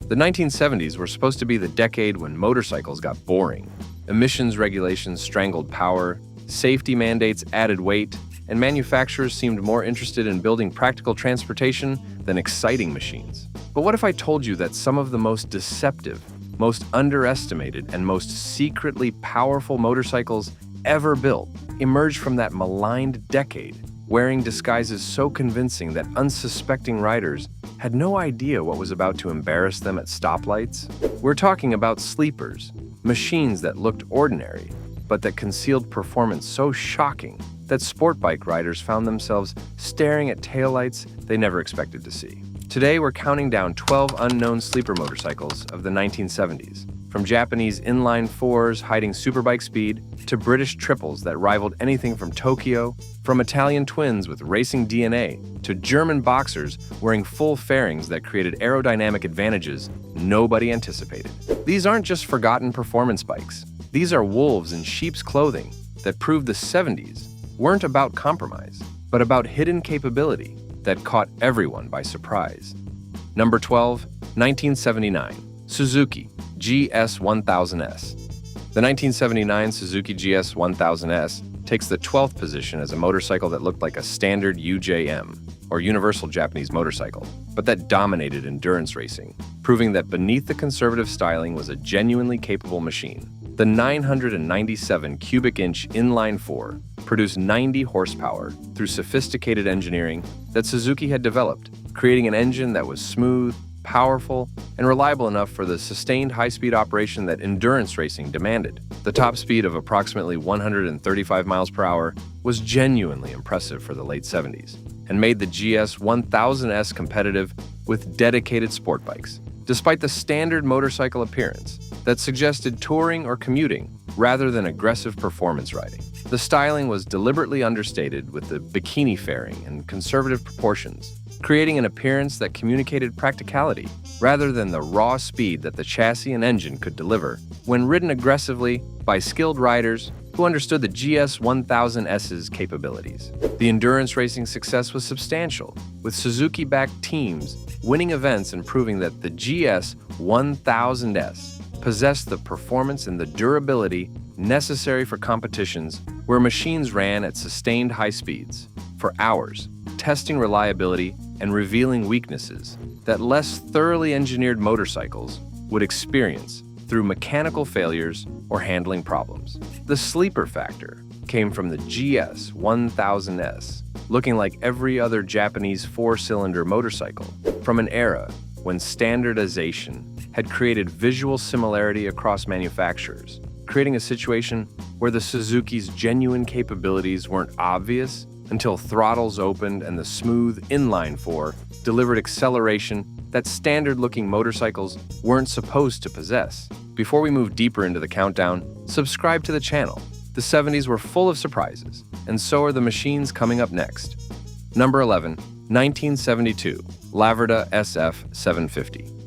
The 1970s were supposed to be the decade when motorcycles got boring. Emissions regulations strangled power, safety mandates added weight, and manufacturers seemed more interested in building practical transportation than exciting machines. But what if I told you that some of the most deceptive, most underestimated, and most secretly powerful motorcycles ever built emerged from that maligned decade, wearing disguises so convincing that unsuspecting riders had no idea what was about to embarrass them at stoplights? We're talking about sleepers, machines that looked ordinary, but that concealed performance so shocking that sport bike riders found themselves staring at taillights they never expected to see. Today, we're counting down 12 unknown sleeper motorcycles of the 1970s, from Japanese inline fours hiding superbike speed to British triples that rivaled anything from Tokyo, from Italian twins with racing DNA to German boxers wearing full fairings that created aerodynamic advantages nobody anticipated. These aren't just forgotten performance bikes. These are wolves in sheep's clothing that proved the 70s weren't about compromise, but about hidden capability that caught everyone by surprise. Number 12, 1979, Suzuki GS1000S. The 1979 Suzuki GS1000S takes the 12th position as a motorcycle that looked like a standard UJM, or Universal Japanese Motorcycle, but that dominated endurance racing, proving that beneath the conservative styling was a genuinely capable machine. The 997 cubic inch inline four produced 90 horsepower through sophisticated engineering that Suzuki had developed, creating an engine that was smooth, powerful, and reliable enough for the sustained high-speed operation that endurance racing demanded. The top speed of approximately 135 miles per hour was genuinely impressive for the late 70s and made the GS1000S competitive with dedicated sport bikes, despite the standard motorcycle appearance that suggested touring or commuting rather than aggressive performance riding. The styling was deliberately understated with the bikini fairing and conservative proportions, creating an appearance that communicated practicality rather than the raw speed that the chassis and engine could deliver when ridden aggressively by skilled riders who understood the GS1000S's capabilities. The endurance racing success was substantial, with Suzuki-backed teams winning events and proving that the GS1000S possessed the performance and the durability necessary for competitions where machines ran at sustained high speeds for hours, testing reliability and revealing weaknesses that less thoroughly engineered motorcycles would experience through mechanical failures or handling problems. The sleeper factor came from the GS1000S, looking like every other Japanese four-cylinder motorcycle from an era when standardization had created visual similarity across manufacturers, creating a situation where the Suzuki's genuine capabilities weren't obvious until throttles opened and the smooth inline four delivered acceleration that standard-looking motorcycles weren't supposed to possess. Before we move deeper into the countdown, subscribe to the channel. The 70s were full of surprises, and so are the machines coming up next. Number 11, 1972, Laverda SF750.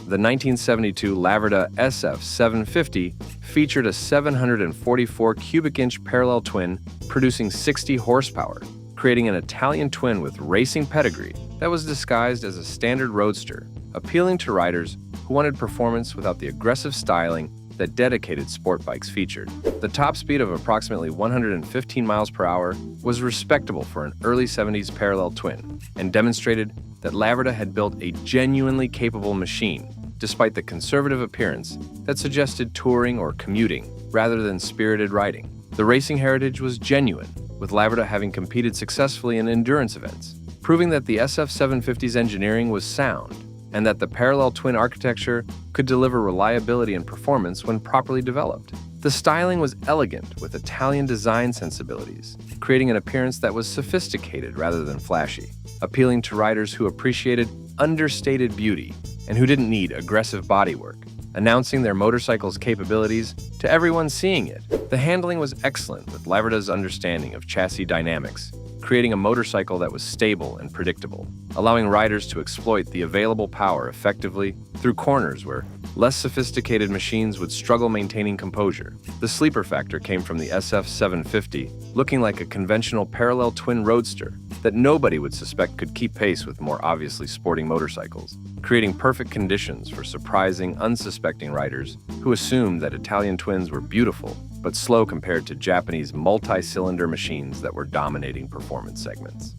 The 1972 Laverda SF750 featured a 744 cubic inch parallel twin producing 60 horsepower, creating an Italian twin with racing pedigree that was disguised as a standard roadster, appealing to riders who wanted performance without the aggressive styling that dedicated sport bikes featured. The top speed of approximately 115 miles per hour was respectable for an early 70s parallel twin and demonstrated that Laverda had built a genuinely capable machine, despite the conservative appearance that suggested touring or commuting rather than spirited riding. The racing heritage was genuine, with Laverda having competed successfully in endurance events, proving that the SF750's engineering was sound and that the parallel twin architecture could deliver reliability and performance when properly developed. The styling was elegant with Italian design sensibilities, creating an appearance that was sophisticated rather than flashy, appealing to riders who appreciated understated beauty and who didn't need aggressive bodywork, announcing their motorcycle's capabilities to everyone seeing it. The handling was excellent with Laverda's understanding of chassis dynamics, creating a motorcycle that was stable and predictable, allowing riders to exploit the available power effectively through corners where less sophisticated machines would struggle maintaining composure. The sleeper factor came from the SF750, looking like a conventional parallel twin roadster that nobody would suspect could keep pace with more obviously sporting motorcycles. creating perfect conditions for surprising, unsuspecting riders who assumed that Italian twins were beautiful but slow compared to Japanese multi-cylinder machines that were dominating performance segments.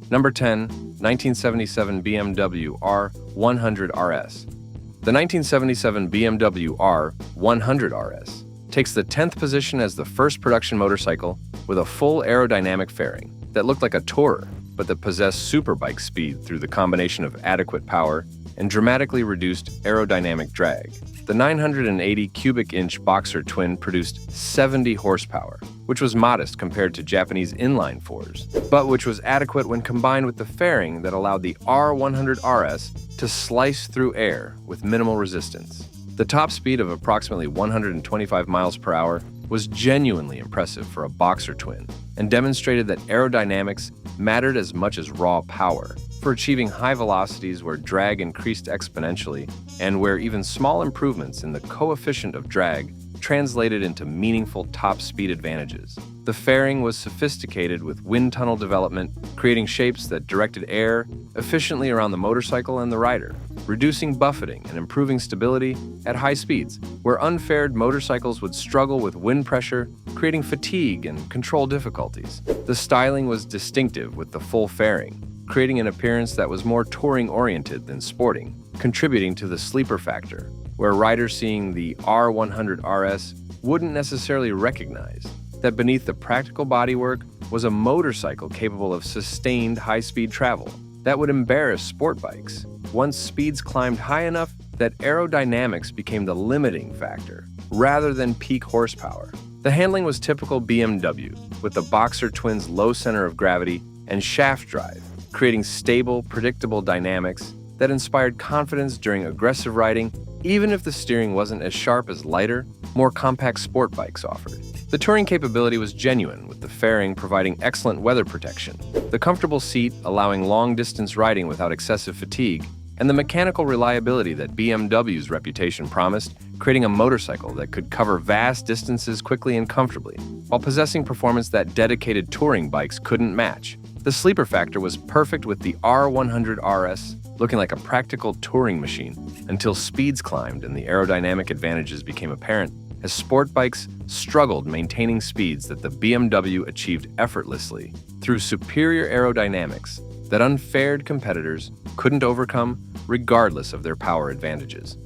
Number 10, 1977 BMW R100 RS. The 1977 BMW R100 RS takes the 10th position as the first production motorcycle with a full aerodynamic fairing that looked like a tourer, but that possessed superbike speed through the combination of adequate power and dramatically reduced aerodynamic drag. The 980 cubic inch Boxer twin produced 70 horsepower, which was modest compared to Japanese inline fours, but which was adequate when combined with the fairing that allowed the R100 RS to slice through air with minimal resistance. The top speed of approximately 125 miles per hour was genuinely impressive for a Boxer twin and demonstrated that aerodynamics mattered as much as raw power for achieving high velocities where drag increased exponentially and where even small improvements in the coefficient of drag translated into meaningful top speed advantages. The fairing was sophisticated with wind tunnel development, creating shapes that directed air efficiently around the motorcycle and the rider, reducing buffeting and improving stability at high speeds, where unfaired motorcycles would struggle with wind pressure, creating fatigue and control difficulties. The styling was distinctive with the full fairing, creating an appearance that was more touring-oriented than sporting, contributing to the sleeper factor, where riders seeing the R100 RS wouldn't necessarily recognize that beneath the practical bodywork was a motorcycle capable of sustained high-speed travel that would embarrass sport bikes once speeds climbed high enough that aerodynamics became the limiting factor, rather than peak horsepower. The handling was typical BMW, with the Boxer twins' low center of gravity and shaft drive, creating stable, predictable dynamics that inspired confidence during aggressive riding, even if the steering wasn't as sharp as lighter, more compact sport bikes offered. The touring capability was genuine, with the fairing providing excellent weather protection, the comfortable seat allowing long-distance riding without excessive fatigue, and the mechanical reliability that BMW's reputation promised, creating a motorcycle that could cover vast distances quickly and comfortably, while possessing performance that dedicated touring bikes couldn't match. The sleeper factor was perfect with the R100 RS looking like a practical touring machine until speeds climbed and the aerodynamic advantages became apparent as sport bikes struggled maintaining speeds that the BMW achieved effortlessly through superior aerodynamics that unfaired competitors couldn't overcome regardless of their power advantages.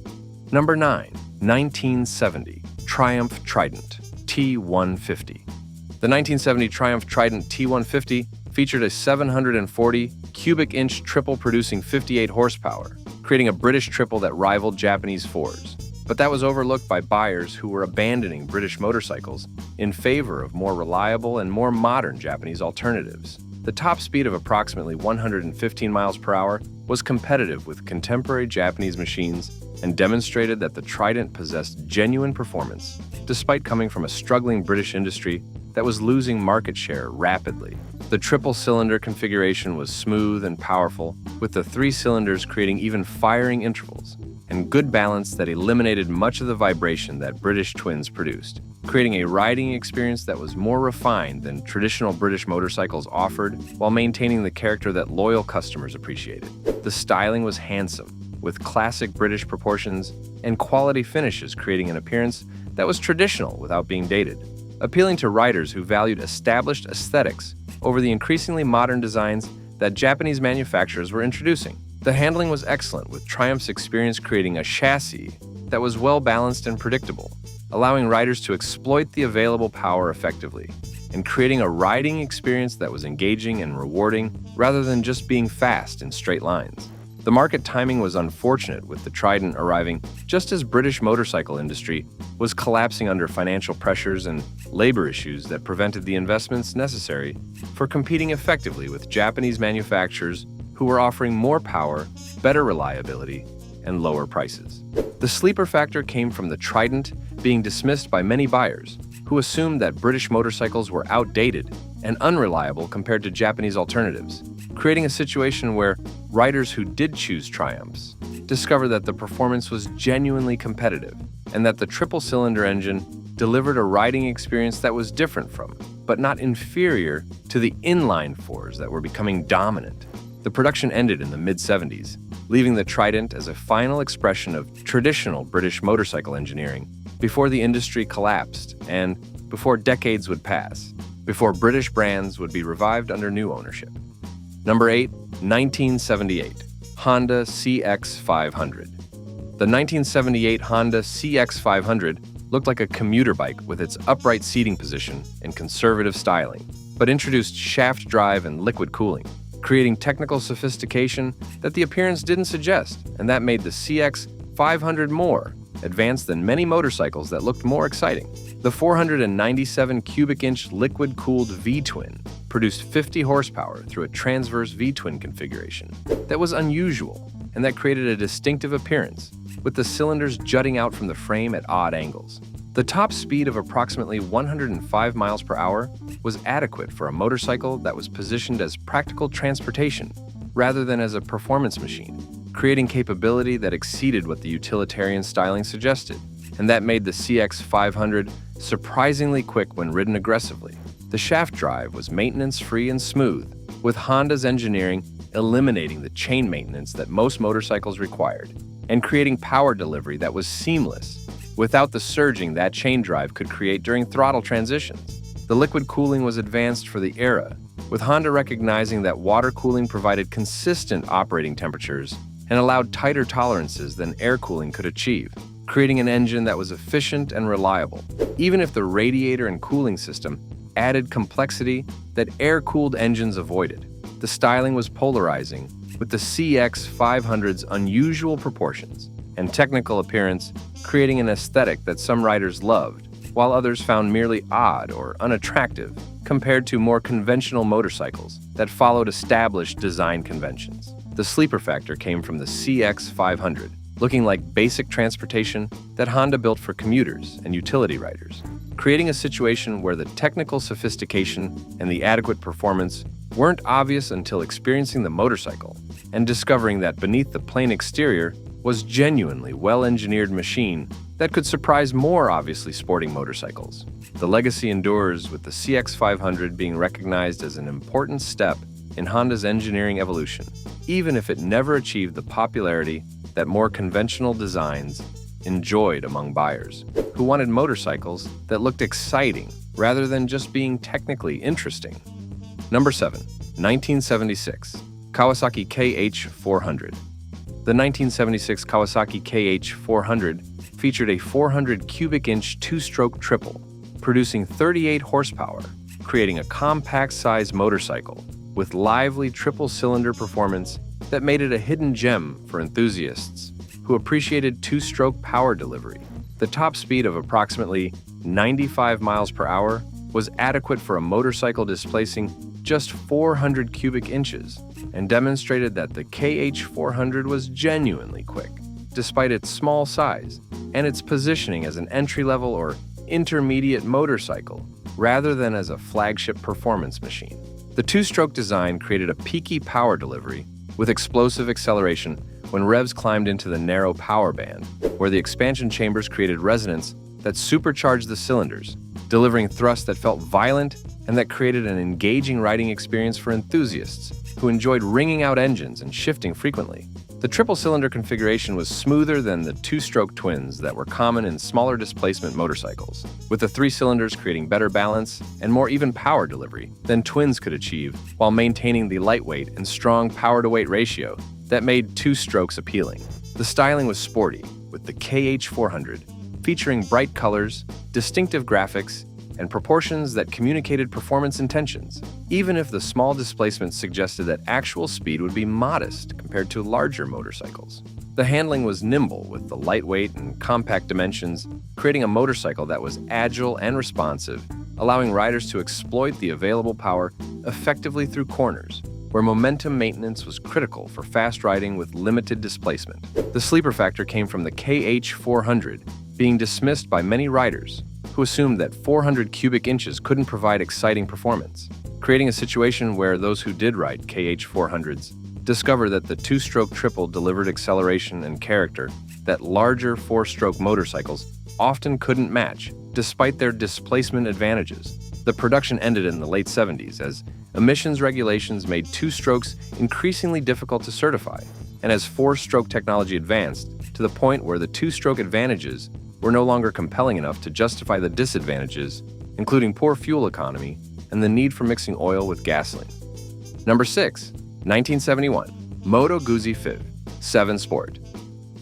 Number 9, 1970 Triumph Trident T150. The 1970 Triumph Trident T150 featured a 740 cubic inch triple producing 58 horsepower, creating a British triple that rivaled Japanese fours. But that was overlooked by buyers who were abandoning British motorcycles in favor of more reliable and more modern Japanese alternatives. The top speed of approximately 115 miles per hour was competitive with contemporary Japanese machines and demonstrated that the Trident possessed genuine performance, despite coming from a struggling British industry that was losing market share rapidly. The triple-cylinder configuration was smooth and powerful, with the 3 cylinders creating even firing intervals and good balance that eliminated much of the vibration that British twins produced, creating a riding experience that was more refined than traditional British motorcycles offered while maintaining the character that loyal customers appreciated. The styling was handsome, with classic British proportions and quality finishes creating an appearance that was traditional without being dated, appealing to riders who valued established aesthetics over the increasingly modern designs that Japanese manufacturers were introducing. The handling was excellent, with Triumph's experience creating a chassis that was well-balanced and predictable, allowing riders to exploit the available power effectively, and creating a riding experience that was engaging and rewarding rather than just being fast in straight lines. The market timing was unfortunate, with the Trident arriving just as British motorcycle industry was collapsing under financial pressures and labor issues that prevented the investments necessary for competing effectively with Japanese manufacturers who were offering more power, better reliability, and lower prices. The sleeper factor came from the Trident being dismissed by many buyers who assumed that British motorcycles were outdated and unreliable compared to Japanese alternatives, creating a situation where riders who did choose Triumphs discovered that the performance was genuinely competitive and that the triple-cylinder engine delivered a riding experience that was different from, but not inferior to, the inline fours that were becoming dominant. The production ended in the mid-70s, leaving the Trident as a final expression of traditional British motorcycle engineering before the industry collapsed and before decades would pass, before British brands would be revived under new ownership. Number 8, 1978, Honda CX500. The 1978 Honda CX500 looked like a commuter bike with its upright seating position and conservative styling, but introduced shaft drive and liquid cooling, creating technical sophistication that the appearance didn't suggest, and that made the CX500 more advanced than many motorcycles that looked more exciting. The 497 cubic inch liquid-cooled V-twin produced 50 horsepower through a transverse V-twin configuration that was unusual and that created a distinctive appearance, with the cylinders jutting out from the frame at odd angles. The top speed of approximately 105 miles per hour was adequate for a motorcycle that was positioned as practical transportation rather than as a performance machine, creating capability that exceeded what the utilitarian styling suggested, and that made the CX500 surprisingly quick when ridden aggressively. The shaft drive was maintenance-free and smooth, with Honda's engineering eliminating the chain maintenance that most motorcycles required, and creating power delivery that was seamless, without the surging that chain drive could create during throttle transitions. The liquid cooling was advanced for the era, with Honda recognizing that water cooling provided consistent operating temperatures and allowed tighter tolerances than air cooling could achieve, creating an engine that was efficient and reliable, even if the radiator and cooling system added complexity that air-cooled engines avoided. The styling was polarizing, with the CX500's unusual proportions and technical appearance creating an aesthetic that some riders loved, while others found merely odd or unattractive compared to more conventional motorcycles that followed established design conventions. The sleeper factor came from the CX500, looking like basic transportation that Honda built for commuters and utility riders, creating a situation where the technical sophistication and the adequate performance weren't obvious until experiencing the motorcycle and discovering that beneath the plain exterior was genuinely well-engineered machine that could surprise more obviously sporting motorcycles. The legacy endures, with the CX500 being recognized as an important step in Honda's engineering evolution, even if it never achieved the popularity that more conventional designs enjoyed among buyers, who wanted motorcycles that looked exciting rather than just being technically interesting. Number 7, 1976, Kawasaki KH400. The 1976 Kawasaki KH400 featured a 400 cubic inch two-stroke triple, producing 38 horsepower, creating a compact-sized motorcycle with lively triple-cylinder performance that made it a hidden gem for enthusiasts who appreciated two-stroke power delivery. The top speed of approximately 95 miles per hour was adequate for a motorcycle displacing just 400 cubic inches and demonstrated that the KH400 was genuinely quick, despite its small size and its positioning as an entry-level or intermediate motorcycle rather than as a flagship performance machine. The two-stroke design created a peaky power delivery with explosive acceleration when revs climbed into the narrow power band, where the expansion chambers created resonance that supercharged the cylinders, delivering thrust that felt violent and that created an engaging riding experience for enthusiasts who enjoyed ringing out engines and shifting frequently. The triple-cylinder configuration was smoother than the two-stroke twins that were common in smaller displacement motorcycles, with the three cylinders creating better balance and more even power delivery than twins could achieve, while maintaining the lightweight and strong power-to-weight ratio that made two strokes appealing. The styling was sporty, with the KH400 featuring bright colors, distinctive graphics, and proportions that communicated performance intentions, even if the small displacement suggested that actual speed would be modest compared to larger motorcycles. The handling was nimble, with the lightweight and compact dimensions creating a motorcycle that was agile and responsive, allowing riders to exploit the available power effectively through corners, where momentum maintenance was critical for fast riding with limited displacement. The sleeper factor came from the KH400 being dismissed by many riders who assumed that 400 cubic inches couldn't provide exciting performance, creating a situation where those who did ride KH400s discovered that the two-stroke triple delivered acceleration and character that larger four-stroke motorcycles often couldn't match, despite their displacement advantages. The production ended in the late 70s as emissions regulations made two strokes increasingly difficult to certify, and as four-stroke technology advanced to the point where the two-stroke advantages were no longer compelling enough to justify the disadvantages, including poor fuel economy and the need for mixing oil with gasoline. Number 6. 1971. Moto Guzzi V7 Sport.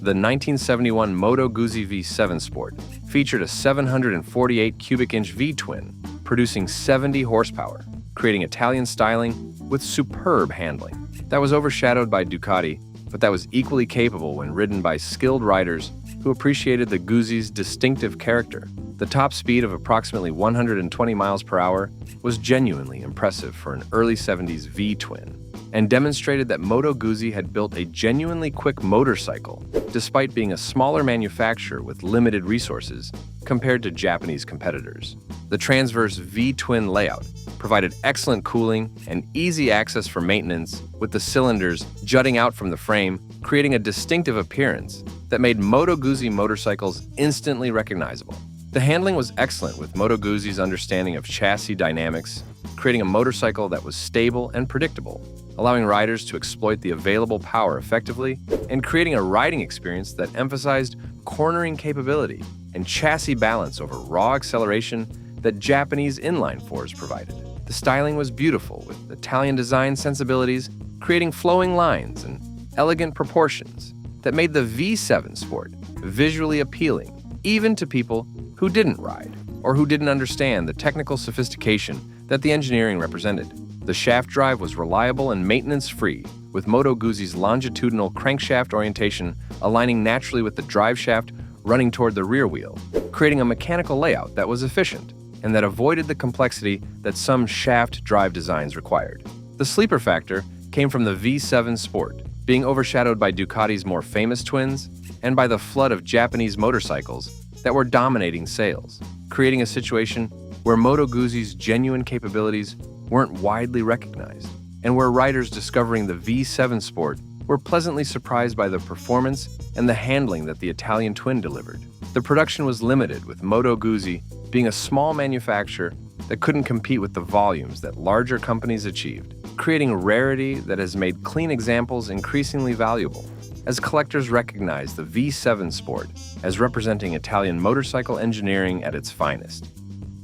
The 1971 Moto Guzzi V7 Sport featured a 748 cubic inch V-twin, producing 70 horsepower, creating Italian styling with superb handling. That was overshadowed by Ducati, but that was equally capable when ridden by skilled riders who appreciated the Guzzi's distinctive character. The top speed of approximately 120 miles per hour was genuinely impressive for an early 70s V-twin, and demonstrated that Moto Guzzi had built a genuinely quick motorcycle, despite being a smaller manufacturer with limited resources compared to Japanese competitors. The transverse V-twin layout provided excellent cooling and easy access for maintenance, with the cylinders jutting out from the frame, creating a distinctive appearance that made Moto Guzzi motorcycles instantly recognizable. The handling was excellent, with Moto Guzzi's understanding of chassis dynamics, creating a motorcycle that was stable and predictable, allowing riders to exploit the available power effectively, and creating a riding experience that emphasized cornering capability and chassis balance over raw acceleration that Japanese inline fours provided. The styling was beautiful, with Italian design sensibilities creating flowing lines and elegant proportions that made the V7 Sport visually appealing, even to people who didn't ride or who didn't understand the technical sophistication that the engineering represented. The shaft drive was reliable and maintenance-free, with Moto Guzzi's longitudinal crankshaft orientation aligning naturally with the drive shaft running toward the rear wheel, creating a mechanical layout that was efficient and that avoided the complexity that some shaft drive designs required. The sleeper factor came from the V7 Sport, being overshadowed by Ducati's more famous twins and by the flood of Japanese motorcycles that were dominating sales, creating a situation where Moto Guzzi's genuine capabilities weren't widely recognized, and where riders discovering the V7 Sport were pleasantly surprised by the performance and the handling that the Italian twin delivered. The production was limited, with Moto Guzzi being a small manufacturer that couldn't compete with the volumes that larger companies achieved, creating a rarity that has made clean examples increasingly valuable, as collectors recognize the V7 Sport as representing Italian motorcycle engineering at its finest.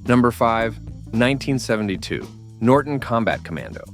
Number 5. 1972. Norton Combat Commando.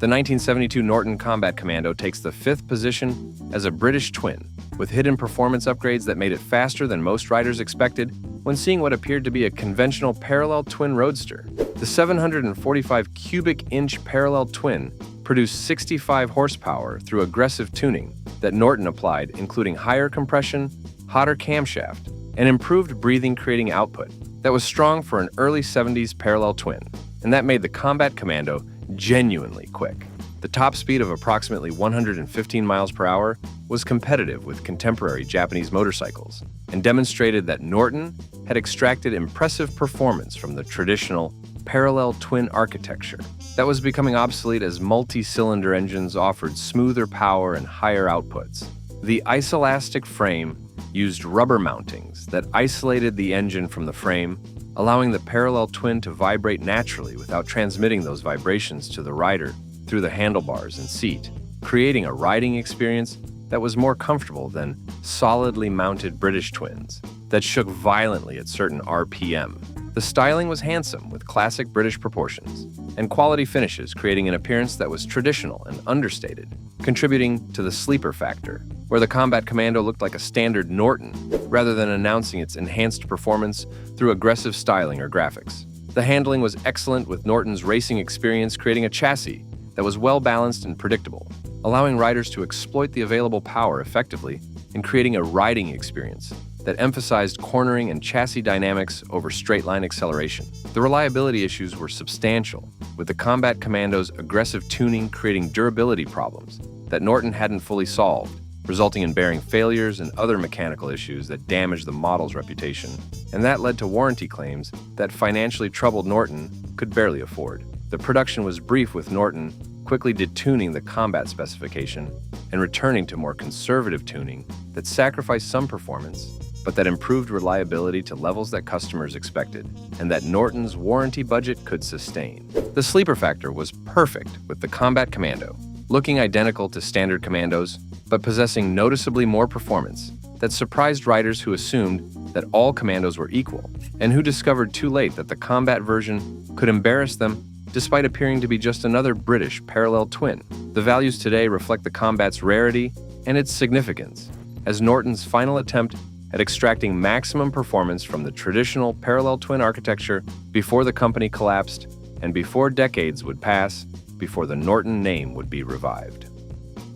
The 1972 Norton Combat Commando takes the 5th position as a British twin, with hidden performance upgrades that made it faster than most riders expected when seeing what appeared to be a conventional parallel twin roadster. The 745 cubic inch parallel twin produced 65 horsepower through aggressive tuning that Norton applied, including higher compression, hotter camshaft, and improved breathing, creating output that was strong for an early 70s parallel twin, and that made the Combat Commando genuinely quick. The top speed of approximately 115 miles per hour was competitive with contemporary Japanese motorcycles, and demonstrated that Norton had extracted impressive performance from the traditional parallel twin architecture that was becoming obsolete as multi-cylinder engines offered smoother power and higher outputs. The isoelastic frame used rubber mountings that isolated the engine from the frame, allowing the parallel twin to vibrate naturally without transmitting those vibrations to the rider through the handlebars and seat, creating a riding experience that was more comfortable than solidly mounted British twins that shook violently at certain RPM. The styling was handsome, with classic British proportions and quality finishes, creating an appearance that was traditional and understated, contributing to the sleeper factor, where the Combat Commando looked like a standard Norton rather than announcing its enhanced performance through aggressive styling or graphics. The handling was excellent, with Norton's racing experience creating a chassis that was well-balanced and predictable, allowing riders to exploit the available power effectively and creating a riding experience that emphasized cornering and chassis dynamics over straight-line acceleration. The reliability issues were substantial, with the Combat Commando's aggressive tuning creating durability problems that Norton hadn't fully solved, resulting in bearing failures and other mechanical issues that damaged the model's reputation, and that led to warranty claims that financially troubled Norton could barely afford. The production was brief, with Norton quickly detuning the combat specification and returning to more conservative tuning that sacrificed some performance, but that improved reliability to levels that customers expected, and that Norton's warranty budget could sustain. The sleeper factor was perfect with the Combat Commando, looking identical to standard Commandos, but possessing noticeably more performance that surprised riders who assumed that all Commandos were equal, and who discovered too late that the combat version could embarrass them despite appearing to be just another British parallel twin. The values today reflect the combat's rarity and its significance, as Norton's final attempt at extracting maximum performance from the traditional parallel twin architecture before the company collapsed and before decades would pass before the Norton name would be revived.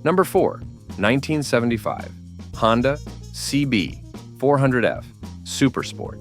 Number 4. 1975 Honda CB 400F Supersport.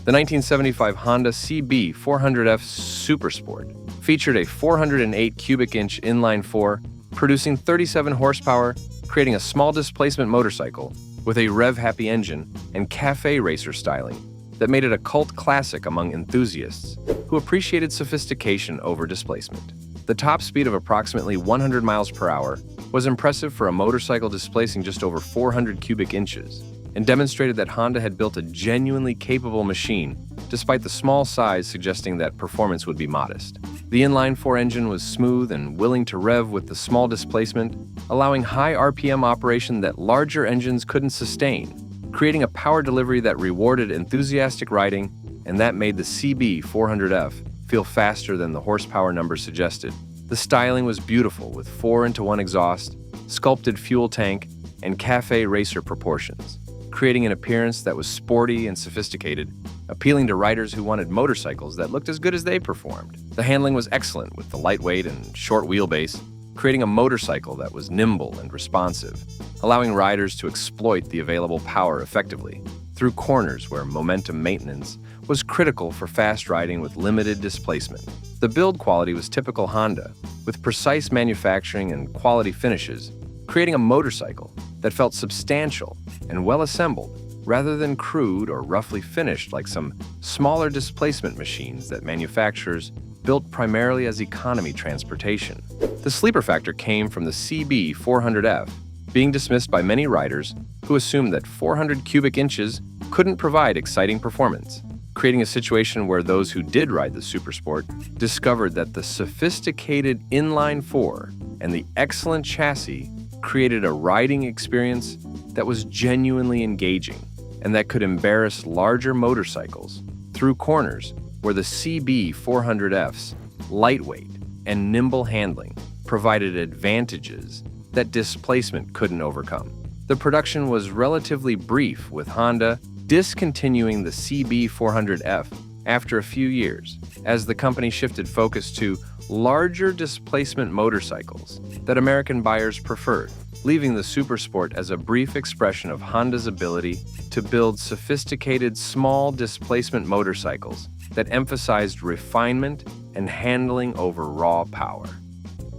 The 1975 Honda CB 400F Supersport featured a 408 cubic inch inline-4, producing 37 horsepower, creating a small displacement motorcycle with a rev-happy engine and cafe racer styling that made it a cult classic among enthusiasts who appreciated sophistication over displacement. The top speed of approximately 100 miles per hour was impressive for a motorcycle displacing just over 400 cubic inches, and demonstrated that Honda had built a genuinely capable machine, despite the small size suggesting that performance would be modest. The inline-4 engine was smooth and willing to rev with the small displacement, allowing high RPM operation that larger engines couldn't sustain, creating a power delivery that rewarded enthusiastic riding, and that made the CB 400F feel faster than the horsepower number suggested. The styling was beautiful, with 4-into-1 exhaust, sculpted fuel tank, and cafe racer proportions, creating an appearance that was sporty and sophisticated, appealing to riders who wanted motorcycles that looked as good as they performed. The handling was excellent, with the lightweight and short wheelbase, creating a motorcycle that was nimble and responsive, allowing riders to exploit the available power effectively through corners where momentum maintenance was critical for fast riding with limited displacement. The build quality was typical Honda, with precise manufacturing and quality finishes, creating a motorcycle that felt substantial and well-assembled, rather than crude or roughly finished like some smaller displacement machines that manufacturers built primarily as economy transportation. The sleeper factor came from the CB 400F, being dismissed by many riders who assumed that 400 cubic inches couldn't provide exciting performance, creating a situation where those who did ride the Supersport discovered that the sophisticated inline-4 and the excellent chassis created a riding experience that was genuinely engaging and that could embarrass larger motorcycles through corners where the CB 400F's lightweight and nimble handling provided advantages that displacement couldn't overcome. The production was relatively brief, with Honda discontinuing the CB 400F after a few years, as the company shifted focus to larger displacement motorcycles that American buyers preferred, leaving the Supersport as a brief expression of Honda's ability to build sophisticated small displacement motorcycles that emphasized refinement and handling over raw power.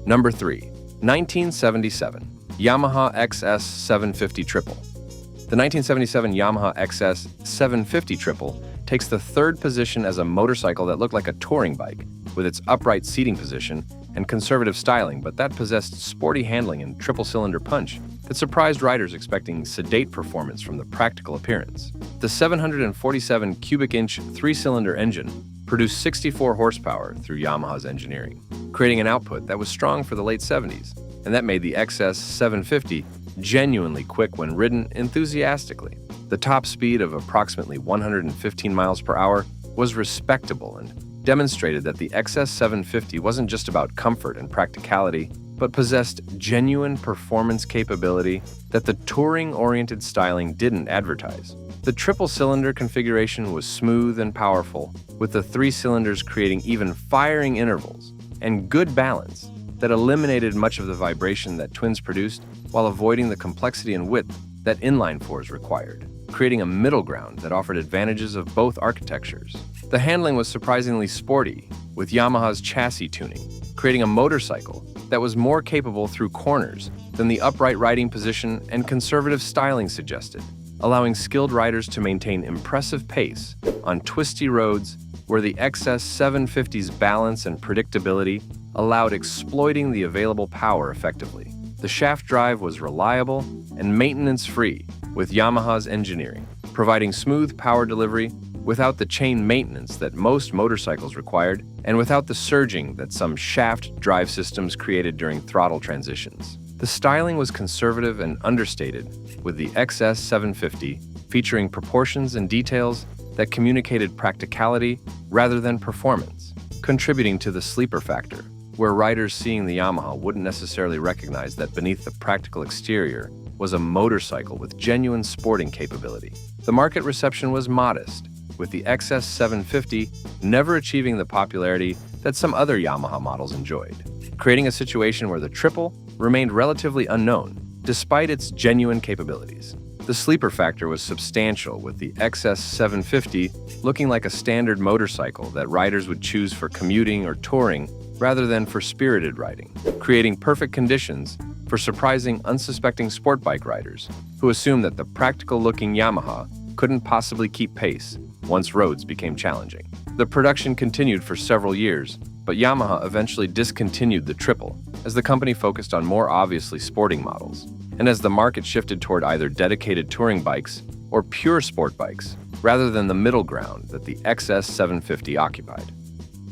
Number 3. 1977 Yamaha XS 750 Triple. The 1977 Yamaha XS 750 Triple takes the third position as a motorcycle that looked like a touring bike, with its upright seating position and conservative styling, but that possessed sporty handling and triple-cylinder punch that surprised riders expecting sedate performance from the practical appearance. The 747 cubic inch three-cylinder engine produced 64 horsepower through Yamaha's engineering, creating an output that was strong for the late 70s, and that made the XS 750 genuinely quick when ridden enthusiastically. The top speed of approximately 115 miles per hour was respectable and demonstrated that the XS 750 wasn't just about comfort and practicality, but possessed genuine performance capability that the touring-oriented styling didn't advertise. The triple-cylinder configuration was smooth and powerful, with the three cylinders creating even firing intervals and good balance that eliminated much of the vibration that twins produced while avoiding the complexity and width that inline-4s required, creating a middle ground that offered advantages of both architectures. The handling was surprisingly sporty, with Yamaha's chassis tuning, creating a motorcycle that was more capable through corners than the upright riding position and conservative styling suggested, allowing skilled riders to maintain impressive pace on twisty roads where the XS 750's balance and predictability allowed exploiting the available power effectively. The shaft drive was reliable and maintenance-free, with Yamaha's engineering providing smooth power delivery without the chain maintenance that most motorcycles required, and without the surging that some shaft drive systems created during throttle transitions. The styling was conservative and understated, with the XS 750 featuring proportions and details that communicated practicality rather than performance, contributing to the sleeper factor, where riders seeing the Yamaha wouldn't necessarily recognize that beneath the practical exterior was a motorcycle with genuine sporting capability. The market reception was modest, with the XS 750 never achieving the popularity that some other Yamaha models enjoyed, creating a situation where the triple remained relatively unknown, despite its genuine capabilities. The sleeper factor was substantial, with the XS 750 looking like a standard motorcycle that riders would choose for commuting or touring rather than for spirited riding, creating perfect conditions for surprising unsuspecting sport bike riders who assumed that the practical-looking Yamaha couldn't possibly keep pace once roads became challenging. The production continued for several years, but Yamaha eventually discontinued the triple as the company focused on more obviously sporting models, and as the market shifted toward either dedicated touring bikes or pure sport bikes, rather than the middle ground that the XS 750 occupied.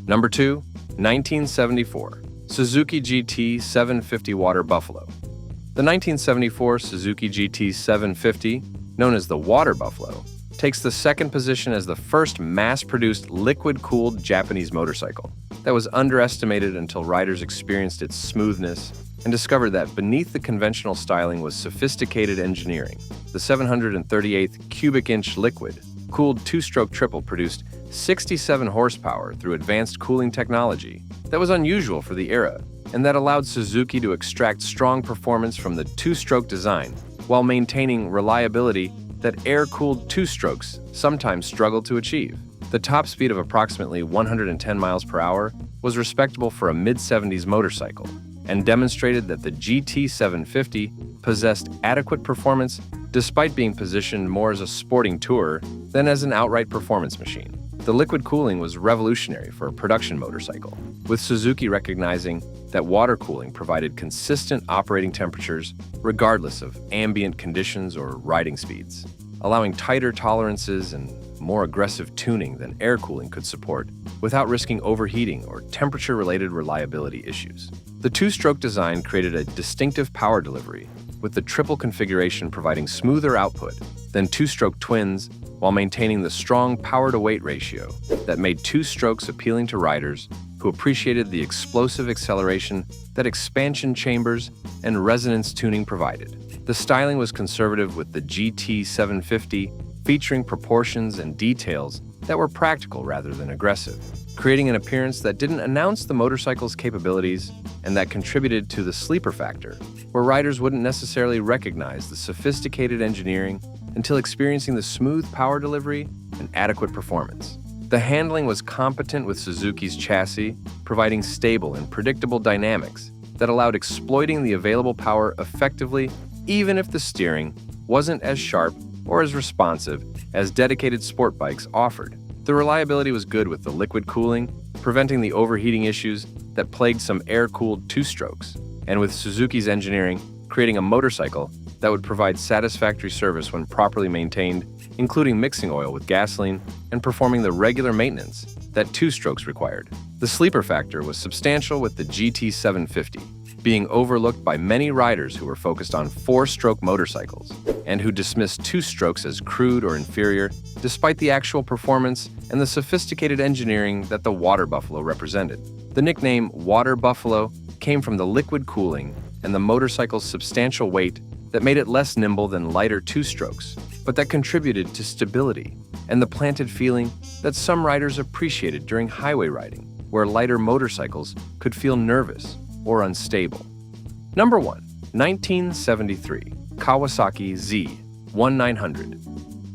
Number 2, 1974, Suzuki GT 750 Water Buffalo. The 1974 Suzuki GT 750, known as the Water Buffalo, takes the second position as the first mass-produced liquid-cooled Japanese motorcycle that was underestimated until riders experienced its smoothness and discovered that beneath the conventional styling was sophisticated engineering. The 738th cubic-inch liquid-cooled two-stroke triple produced 67 horsepower through advanced cooling technology that was unusual for the era and that allowed Suzuki to extract strong performance from the two-stroke design while maintaining reliability that air-cooled two-strokes sometimes struggled to achieve. The top speed of approximately 110 miles per hour was respectable for a mid-70s motorcycle and demonstrated that the GT 750 possessed adequate performance despite being positioned more as a sporting tourer than as an outright performance machine. The liquid cooling was revolutionary for a production motorcycle, with Suzuki recognizing that water cooling provided consistent operating temperatures regardless of ambient conditions or riding speeds, allowing tighter tolerances and more aggressive tuning than air cooling could support without risking overheating or temperature-related reliability issues. The two-stroke design created a distinctive power delivery, with the triple configuration providing smoother output than two-stroke twins while maintaining the strong power-to-weight ratio that made two strokes appealing to riders who appreciated the explosive acceleration that expansion chambers and resonance tuning provided. The styling was conservative, with the GT 750 featuring proportions and details that were practical rather than aggressive, creating an appearance that didn't announce the motorcycle's capabilities and that contributed to the sleeper factor, where riders wouldn't necessarily recognize the sophisticated engineering until experiencing the smooth power delivery and adequate performance. The handling was competent, with Suzuki's chassis providing stable and predictable dynamics that allowed exploiting the available power effectively even if the steering wasn't as sharp or as responsive as dedicated sport bikes offered. The reliability was good, with the liquid cooling preventing the overheating issues that plagued some air-cooled two-strokes, and with Suzuki's engineering creating a motorcycle that would provide satisfactory service when properly maintained, including mixing oil with gasoline and performing the regular maintenance that two-strokes required. The sleeper factor was substantial, with the GT 750 being overlooked by many riders who were focused on four-stroke motorcycles and who dismissed two-strokes as crude or inferior, despite the actual performance and the sophisticated engineering that the Water Buffalo represented. The nickname Water Buffalo came from the liquid cooling and the motorcycle's substantial weight that made it less nimble than lighter two-strokes, but that contributed to stability and the planted feeling that some riders appreciated during highway riding, where lighter motorcycles could feel nervous or unstable. Number 1, 1973 Kawasaki Z1900.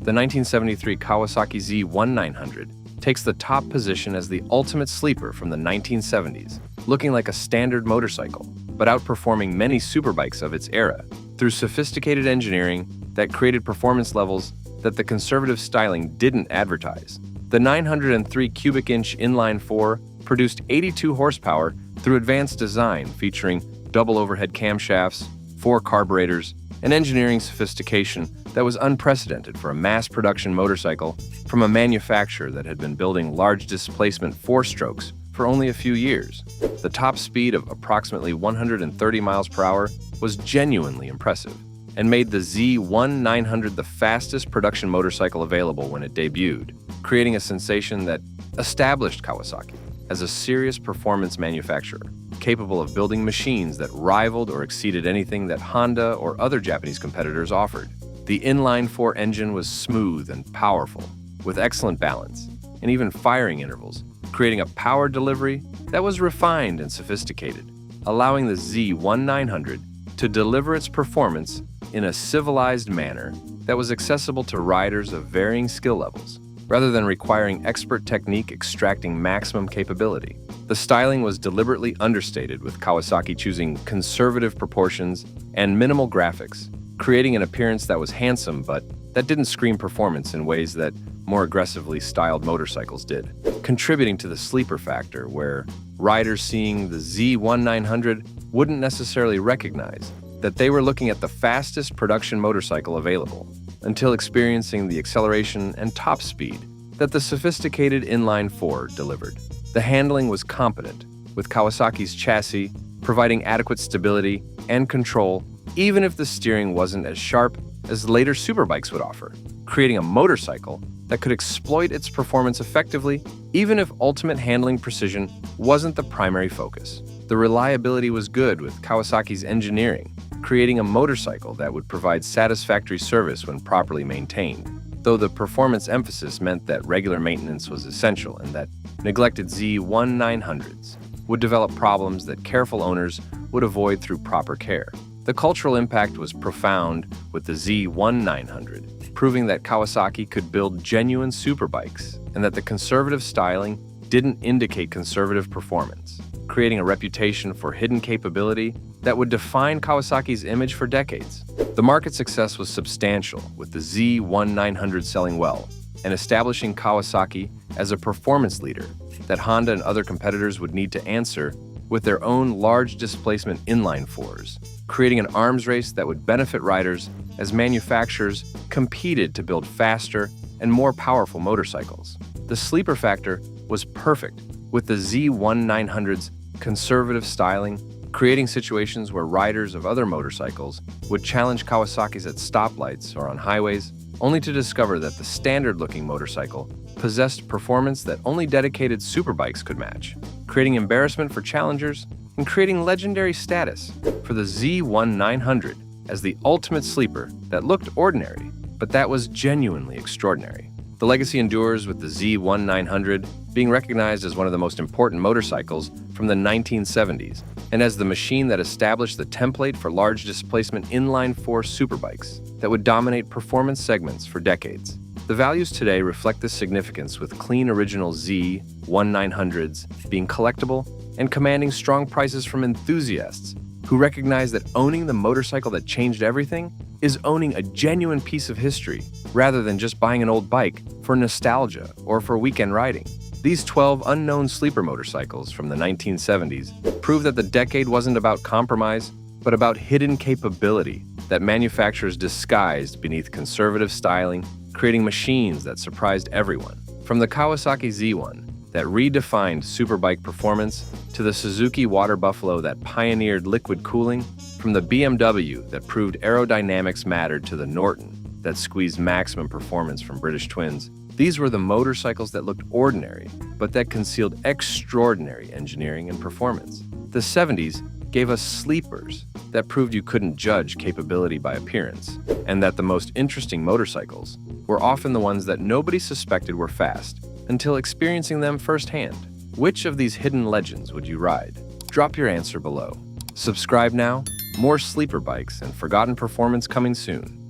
The 1973 Kawasaki Z1900 takes the top position as the ultimate sleeper from the 1970s, looking like a standard motorcycle, but outperforming many superbikes of its era through sophisticated engineering that created performance levels that the conservative styling didn't advertise. The 903 cubic-inch inline-4 produced 82 horsepower through advanced design featuring double overhead camshafts, 4 carburetors, and engineering sophistication that was unprecedented for a mass-production motorcycle from a manufacturer that had been building large displacement four-strokes for only a few years. The top speed of approximately 130 miles per hour was genuinely impressive and made the Z1900 the fastest production motorcycle available when it debuted, creating a sensation that established Kawasaki as a serious performance manufacturer, capable of building machines that rivaled or exceeded anything that Honda or other Japanese competitors offered. The inline-four engine was smooth and powerful, with excellent balance and even firing intervals, creating a power delivery that was refined and sophisticated, allowing the Z1900 to deliver its performance in a civilized manner that was accessible to riders of varying skill levels, rather than requiring expert technique extracting maximum capability. The styling was deliberately understated, with Kawasaki choosing conservative proportions and minimal graphics, creating an appearance that was handsome but that didn't scream performance in ways that more aggressively styled motorcycles did, contributing to the sleeper factor where riders seeing the Z1900 wouldn't necessarily recognize that they were looking at the fastest production motorcycle available until experiencing the acceleration and top speed that the sophisticated inline-four delivered. The handling was competent, with Kawasaki's chassis providing adequate stability and control, even if the steering wasn't as sharp as later superbikes would offer, creating a motorcycle that could exploit its performance effectively, even if ultimate handling precision wasn't the primary focus. The reliability was good, with Kawasaki's engineering creating a motorcycle that would provide satisfactory service when properly maintained, though the performance emphasis meant that regular maintenance was essential and that neglected Z1900s would develop problems that careful owners would avoid through proper care. The cultural impact was profound, with the Z1900 proving that Kawasaki could build genuine superbikes and that the conservative styling didn't indicate conservative performance, creating a reputation for hidden capability that would define Kawasaki's image for decades. The market success was substantial, with the Z1900 selling well and establishing Kawasaki as a performance leader that Honda and other competitors would need to answer with their own large displacement inline fours, creating an arms race that would benefit riders as manufacturers competed to build faster and more powerful motorcycles. The sleeper factor was perfect, with the Z1900's conservative styling creating situations where riders of other motorcycles would challenge Kawasaki's at stoplights or on highways, only to discover that the standard-looking motorcycle possessed performance that only dedicated superbikes could match, creating embarrassment for challengers and creating legendary status for the Z1900 as the ultimate sleeper that looked ordinary, but that was genuinely extraordinary. The legacy endures, with the Z1900 being recognized as one of the most important motorcycles from the 1970s and as the machine that established the template for large displacement inline-four superbikes that would dominate performance segments for decades. The values today reflect this significance, with clean original Z1900s being collectible and commanding strong prices from enthusiasts who recognize that owning the motorcycle that changed everything is owning a genuine piece of history rather than just buying an old bike for nostalgia or for weekend riding. These 12 unknown sleeper motorcycles from the 1970s prove that the decade wasn't about compromise, but about hidden capability that manufacturers disguised beneath conservative styling, creating machines that surprised everyone. From the Kawasaki Z1 that redefined superbike performance to the Suzuki Water Buffalo that pioneered liquid cooling, from the BMW that proved aerodynamics mattered to the Norton that squeezed maximum performance from British twins, these were the motorcycles that looked ordinary, but that concealed extraordinary engineering and performance. The 70s gave us sleepers that proved you couldn't judge capability by appearance, and that the most interesting motorcycles were often the ones that nobody suspected were fast until experiencing them firsthand. Which of these hidden legends would you ride? Drop your answer below. Subscribe now. More sleeper bikes and forgotten performance coming soon.